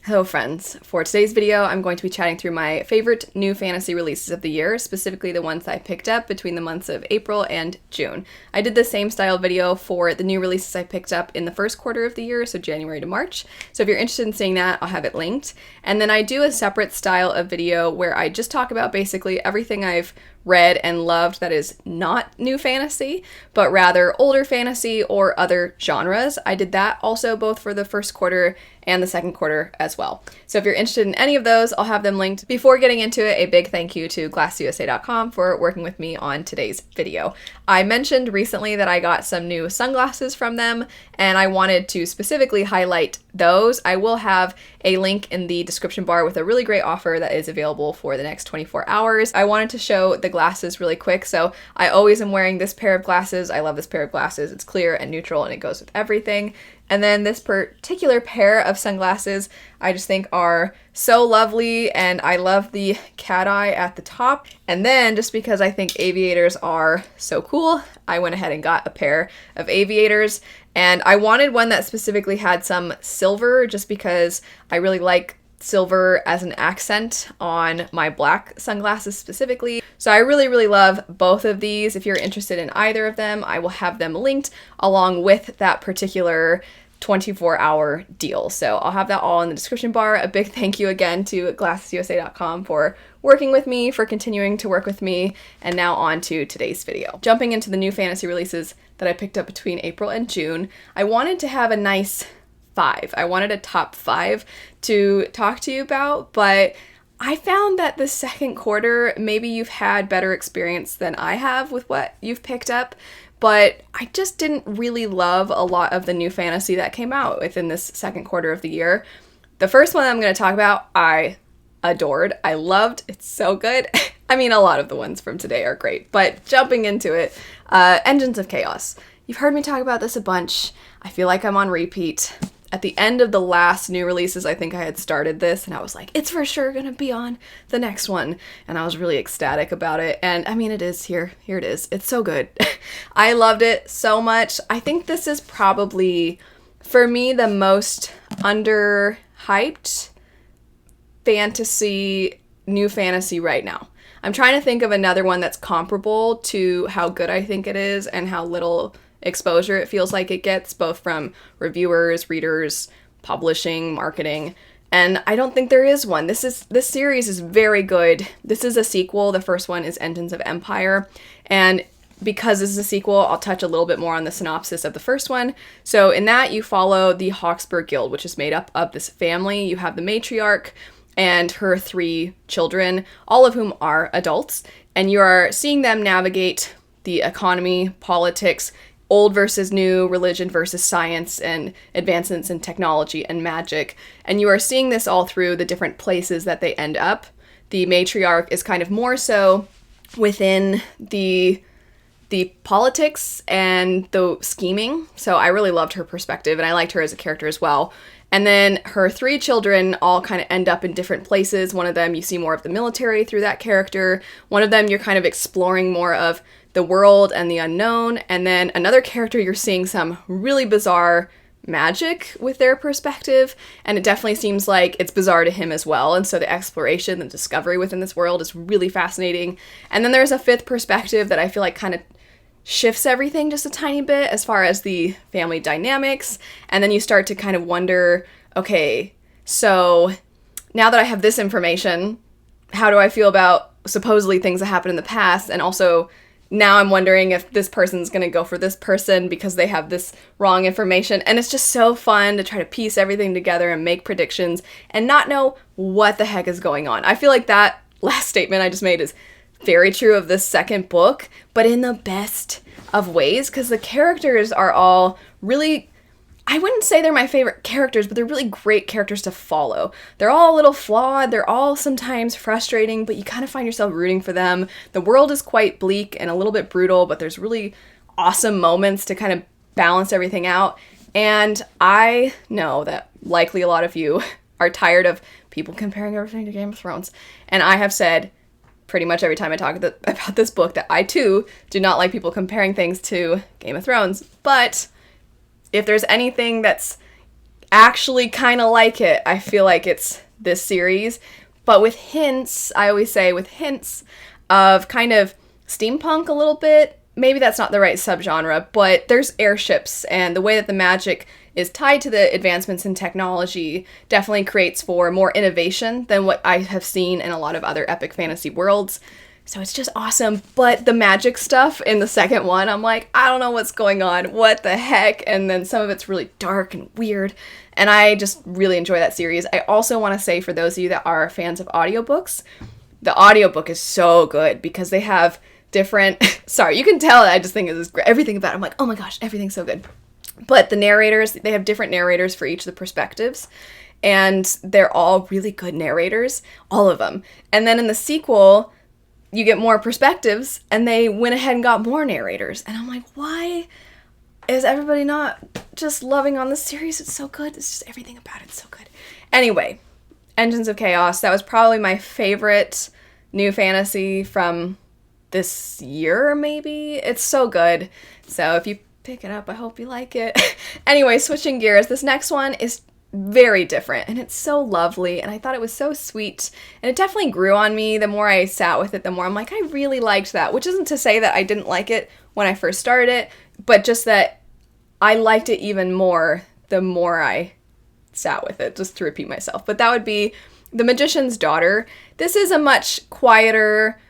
Hello friends, for today's video I'm going to be chatting through my favorite new fantasy releases of the year, specifically the ones I picked up between the months of April and June. I did the same style video for the new releases I picked up in the first quarter of the year, so January to March. So if you're interested in seeing that, I'll have it linked. And then I do a separate style of video where I just talk about basically everything I've read and loved that is not new fantasy, but rather older fantasy or other genres. I did that also both for the first quarter and the second quarter as well. So if you're interested in any of those, I'll have them linked. Before getting into it, a big thank you to glassusa.com for working with me on today's video. I mentioned recently that I got some new sunglasses from them, and I wanted to specifically highlight those. I will have a link in the description bar with a really great offer that is available for the next 24 hours. I wanted to show the glasses really quick, so I always am wearing this pair of glasses. I love this pair of glasses. It's clear and neutral and it goes with everything. And then this particular pair of sunglasses I just think are so lovely, and I love the cat eye at the top. And then just because I think aviators are so cool, I went ahead and got a pair of aviators. And I wanted one that specifically had some silver just because I really like silver as an accent on my black sunglasses specifically. So I really love both of these. If you're interested in either of them, I will have them linked along with that particular 24-hour deal. So I'll have that all in the description bar. A big thank you again to glassusa.com for working with me, for continuing to work with me, and now on to today's video. Jumping into the new fantasy releases that I picked up between April and June, I wanted to have a nice 5. I wanted a top 5 to talk to you about, but I found that the second quarter, maybe you've had better experience than I have with what you've picked up, but I just didn't really love a lot of the new fantasy that came out within this second quarter of the year. The first one I'm going to talk about, I adored. I loved. It's so good. I mean, a lot of the ones from today are great, but jumping into it, Engines of Chaos. You've heard me talk about this a bunch. I feel like I'm on repeat. At the end of the last new releases, I think I had started this and I was like, it's for sure gonna be on the next one. And I was really ecstatic about it. And I mean, it is here. Here it is. It's so good. I loved it so much. I think this is probably, for me, the most underhyped new fantasy right now. I'm trying to think of another one that's comparable to how good I think it is and how little exposure it feels like it gets, both from reviewers, readers, publishing, marketing, and I don't think there is one. This series is very good. This is a sequel. The first one is Engines of Empire, and because this is a sequel, I'll touch a little bit more on the synopsis of the first one. So in that, you follow the Hawksburg Guild, which is made up of this family. You have the matriarch and her 3 children, all of whom are adults, and you are seeing them navigate the economy, politics, old versus new, religion versus science, and advancements in technology and magic. And you are seeing this all through the different places that they end up. The matriarch is kind of more so within the politics and the scheming. So I really loved her perspective, and I liked her as a character as well. And then her 3 children all kind of end up in different places. One of them, you see more of the military through that character. One of them, you're kind of exploring more of the world and the unknown. And then another character, you're seeing some really bizarre magic with their perspective. And it definitely seems like it's bizarre to him as well. And so the exploration, the discovery within this world is really fascinating. And then there's a 5th perspective that I feel like kind of shifts everything just a tiny bit as far as the family dynamics. And then you start to kind of wonder, okay, so now that I have this information, how do I feel about supposedly things that happened in the past? And also now I'm wondering if this person's going to go for this person because they have this wrong information. And it's just so fun to try to piece everything together and make predictions and not know what the heck is going on. I feel like that last statement I just made is very true of this second book, but in the best of ways, because the characters are all really, I wouldn't say they're my favorite characters, but they're really great characters to follow. They're all a little flawed, they're all sometimes frustrating, but you kind of find yourself rooting for them. The world is quite bleak and a little bit brutal, but there's really awesome moments to kind of balance everything out. And I know that likely a lot of you are tired of people comparing everything to Game of Thrones, and I have said pretty much every time I talk about this book that I too do not like people comparing things to Game of Thrones. But if there's anything that's actually kind of like it. I feel like it's this series, but with hints, I always say with hints of kind of steampunk a little bit. Maybe that's not the right subgenre, but there's airships, and the way that the magic is tied to the advancements in technology definitely creates for more innovation than what I have seen in a lot of other epic fantasy worlds. So it's just awesome. But the magic stuff in the second one, I'm like, I don't know what's going on. What the heck? And then some of it's really dark and weird. And I just really enjoy that series. I also want to say, for those of you that are fans of audiobooks, the audiobook is so good because they have different, sorry, you can tell I just think it is great. Everything about it, I'm like, oh my gosh, everything's so good. But the narrators, they have different narrators for each of the perspectives, and they're all really good narrators, all of them. And then in the sequel, you get more perspectives, and they went ahead and got more narrators. And I'm like, why is everybody not just loving on this series? It's so good. It's just everything about it's so good. Anyway, Engines of Chaos, that was probably my favorite new fantasy from this year, maybe. It's so good. So if you pick it up, I hope you like it. Anyway, switching gears, this next one is very different, and it's so lovely, and I thought it was so sweet, and it definitely grew on me. The more I sat with it, the more I'm like, I really liked that, which isn't to say that I didn't like it when I first started it, but just that I liked it even more the more I sat with it, just to repeat myself. But that would be The Magician's Daughter. This is a much quieter,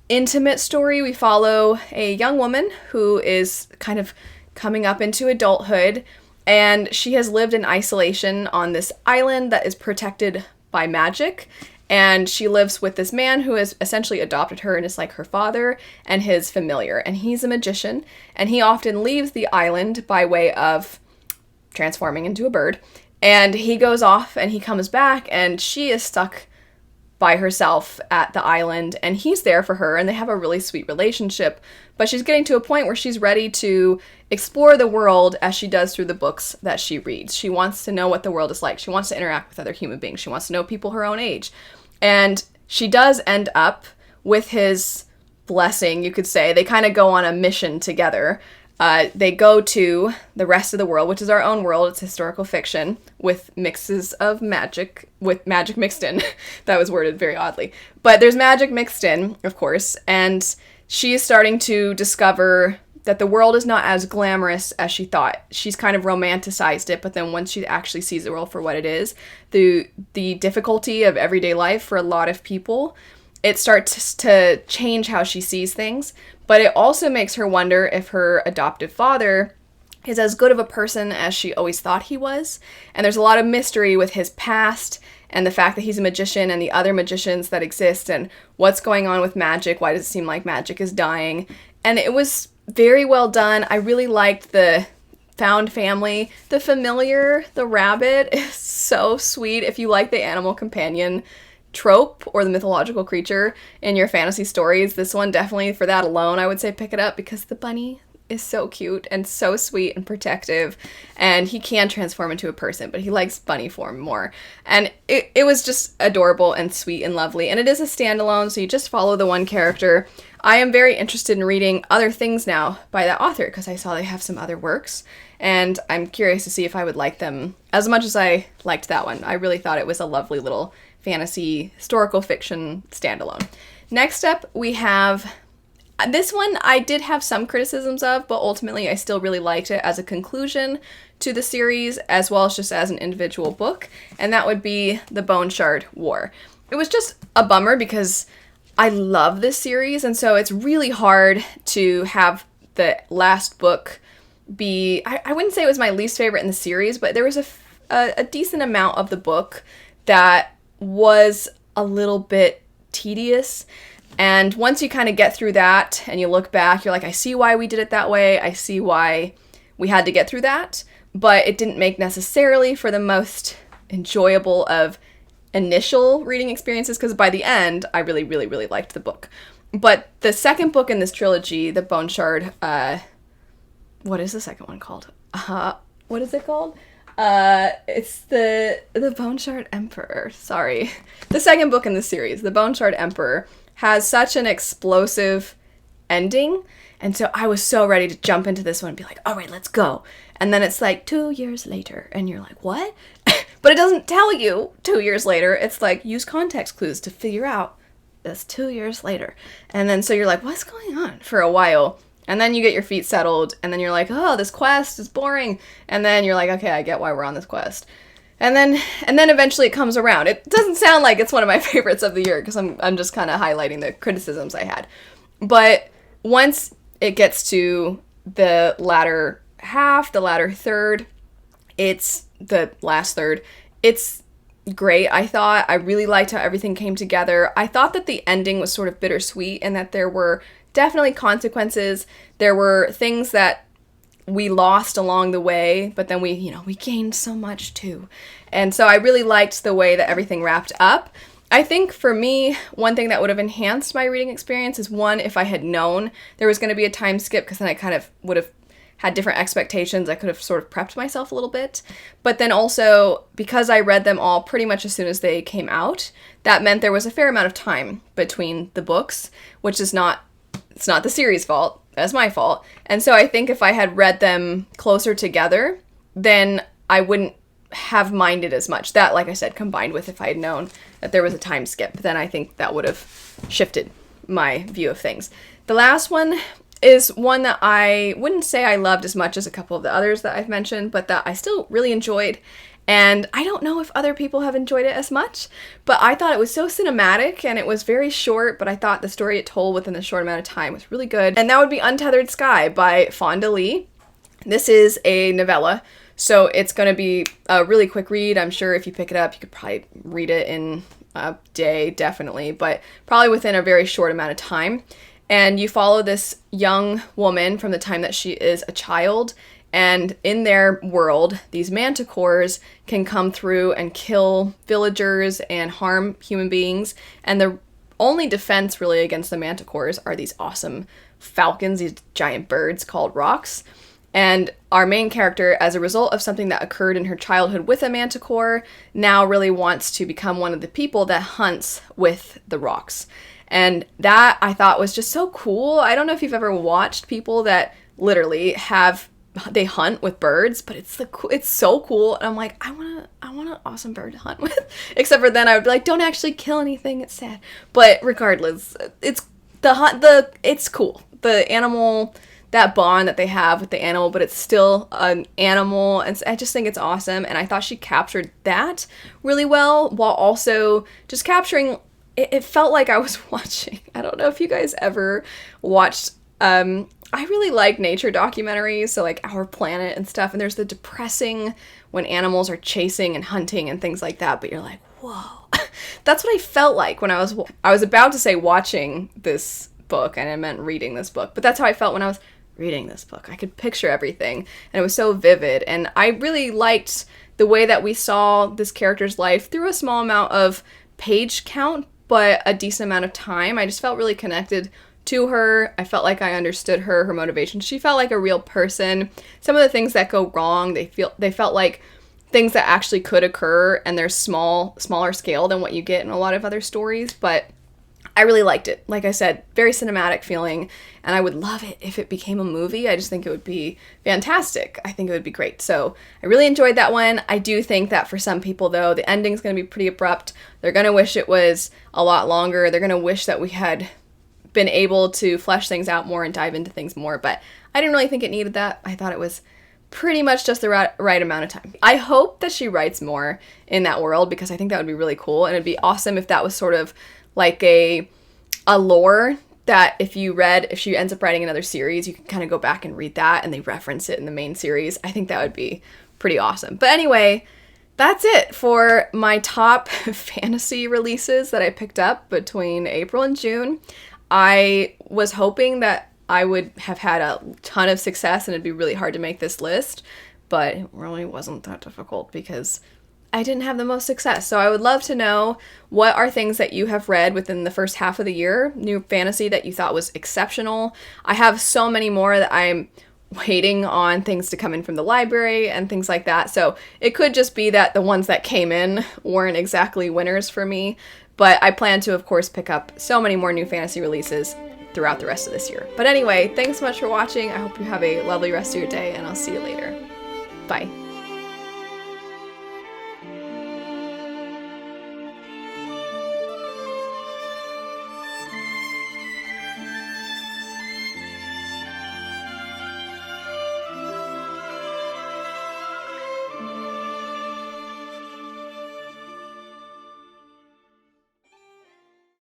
intimate story. We follow a young woman who is kind of coming up into adulthood, and she has lived in isolation on this island that is protected by magic, and she lives with this man who has essentially adopted her and is like her father and his familiar, and he's a magician, and he often leaves the island by way of transforming into a bird, and he goes off and he comes back, and she is stuck by herself at the island, and he's there for her, and they have a really sweet relationship, but she's getting to a point where she's ready to explore the world as she does through the books that she reads. She wants to know what the world is like. She wants to interact with other human beings. She wants to know people her own age, and she does end up with his blessing, you could say. They kind of go on a mission together. They go to the rest of the world, which is our own world. It's historical fiction with mixes of magic, with magic mixed in. That was worded very oddly. But there's magic mixed in, of course, and she is starting to discover that the world is not as glamorous as she thought. She's kind of romanticized it, but then once she actually sees the world for what it is, the difficulty of everyday life for a lot of people, it starts to change how she sees things. But it also makes her wonder if her adoptive father is as good of a person as she always thought he was. And there's a lot of mystery with his past and the fact that he's a magician and the other magicians that exist and what's going on with magic. Why does it seem like magic is dying? And it was very well done. I really liked the found family. The familiar, the rabbit, is so sweet. If you like the animal companion trope or the mythological creature in your fantasy stories, this one definitely, for that alone, I would say pick it up, because the bunny is so cute and so sweet and protective, and he can transform into a person, but he likes bunny form more. And it was just adorable and sweet and lovely, and it is a standalone, so you just follow the one character. I am very interested in reading other things now by that author, because I saw they have some other works, and I'm curious to see if I would like them as much as I liked that one. I really thought it was a lovely little fantasy historical fiction standalone. Next up, we have this one I did have some criticisms of, but ultimately I still really liked it as a conclusion to the series, as well as just as an individual book, and that would be The Bone Shard War. It was just a bummer because I love this series, and so it's really hard to have the last book be, I wouldn't say it was my least favorite in the series, but there was a decent amount of the book that was a little bit tedious. And once you kind of get through that and you look back, you're like, I see why we did it that way. I see why we had to get through that. But it didn't make necessarily for the most enjoyable of initial reading experiences, because by the end, I really, really, really liked the book. But the second book in this trilogy, The Bone Shard, what is the second one called? What is it called? It's the Bone Shard Emperor. Sorry. The second book in the series, The Bone Shard Emperor, has such an explosive ending. And so I was so ready to jump into this one and be like, all right, let's go. and then it's like 2 years later, and you're like, what? But it doesn't tell you 2 years later. It's like, use context clues to figure out that's 2 years later. And then so you're like, what's going on for a while? And then you get your feet settled, and then you're like, oh, this quest is boring. And then you're like, okay, I get why we're on this quest. And then eventually it comes around. It doesn't sound like it's one of my favorites of the year, because I'm just kind of highlighting the criticisms I had. But once it gets to the latter half, the latter third, it's the last third, it's great. I really liked how everything came together. I thought that the ending was sort of bittersweet, and that there were definitely consequences. There were things that we lost along the way, but then we gained so much too. And so I really liked the way that everything wrapped up. I think for me, one thing that would have enhanced my reading experience is, one, if I had known there was going to be a time skip, because then I kind of would have had different expectations. I could have sort of prepped myself a little bit. But then also, because I read them all pretty much as soon as they came out, that meant there was a fair amount of time between the books, which is it's not the series' fault, that's my fault. And so I think if I had read them closer together, then I wouldn't have minded as much. That, like I said, combined with if I had known that there was a time skip, then I think that would have shifted my view of things. The last one is one that I wouldn't say I loved as much as a couple of the others that I've mentioned, but that I still really enjoyed. And I don't know if other people have enjoyed it as much, but I thought it was so cinematic, and it was very short, but I thought the story it told within the short amount of time was really good. And that would be Untethered Sky by Fonda Lee. This is a novella, so it's going to be a really quick read. I'm sure if you pick it up, you could probably read it in a day, definitely, but probably within a very short amount of time. And you follow this young woman from the time that she is a child, and in their world, these manticores can come through and kill villagers and harm human beings. And the only defense really against the manticores are these awesome falcons, these giant birds called rocks. And our main character, as a result of something that occurred in her childhood with a manticore, now really wants to become one of the people that hunts with the rocks. And that I thought was just so cool. I don't know if you've ever watched people that literally they hunt with birds, but it's so cool. And I'm like, I want an awesome bird to hunt with. Except for then I would be like, don't actually kill anything, it's sad. But regardless, it's cool. The animal, that bond that they have with the animal, but it's still an animal, and I just think it's awesome. And I thought she captured that really well, while also just capturing, it felt like I was watching, I don't know if you guys ever watched, I really like nature documentaries, so like Our Planet and stuff, and there's the depressing when animals are chasing and hunting and things like that, but you're like, whoa. That's what I felt like when I was about to say watching this book, and I meant reading this book, but that's how I felt when I was reading this book. I could picture everything, and it was so vivid, and I really liked the way that we saw this character's life through a small amount of page count, but a decent amount of time. I just felt really connected to her. I felt like I understood her motivations. She felt like a real person. Some of the things that go wrong, they felt like things that actually could occur, and they're smaller scale than what you get in a lot of other stories, but I really liked it. Like I said, very cinematic feeling, and I would love it if it became a movie. I just think it would be fantastic. I think it would be great. So I really enjoyed that one. I do think that for some people, though, the ending's going to be pretty abrupt. They're going to wish it was a lot longer. They're going to wish that we had been able to flesh things out more and dive into things more, but I didn't really think it needed that. I thought it was pretty much just the right amount of time. I hope that she writes more in that world, because I think that would be really cool, and it'd be awesome if that was sort of like a lore that if she ends up writing another series, you can kind of go back and read that, and they reference it in the main series. I think that would be pretty awesome. But anyway, that's it for my top fantasy releases that I picked up between April and June. I was hoping that I would have had a ton of success and it'd be really hard to make this list, but it really wasn't that difficult because I didn't have the most success. So I would love to know, what are things that you have read within the first half of the year, new fantasy that you thought was exceptional? I have so many more that I'm waiting on things to come in from the library and things like that. So it could just be that the ones that came in weren't exactly winners for me. But I plan to, of course, pick up so many more new fantasy releases throughout the rest of this year. But anyway, thanks so much for watching. I hope you have a lovely rest of your day, and I'll see you later. Bye.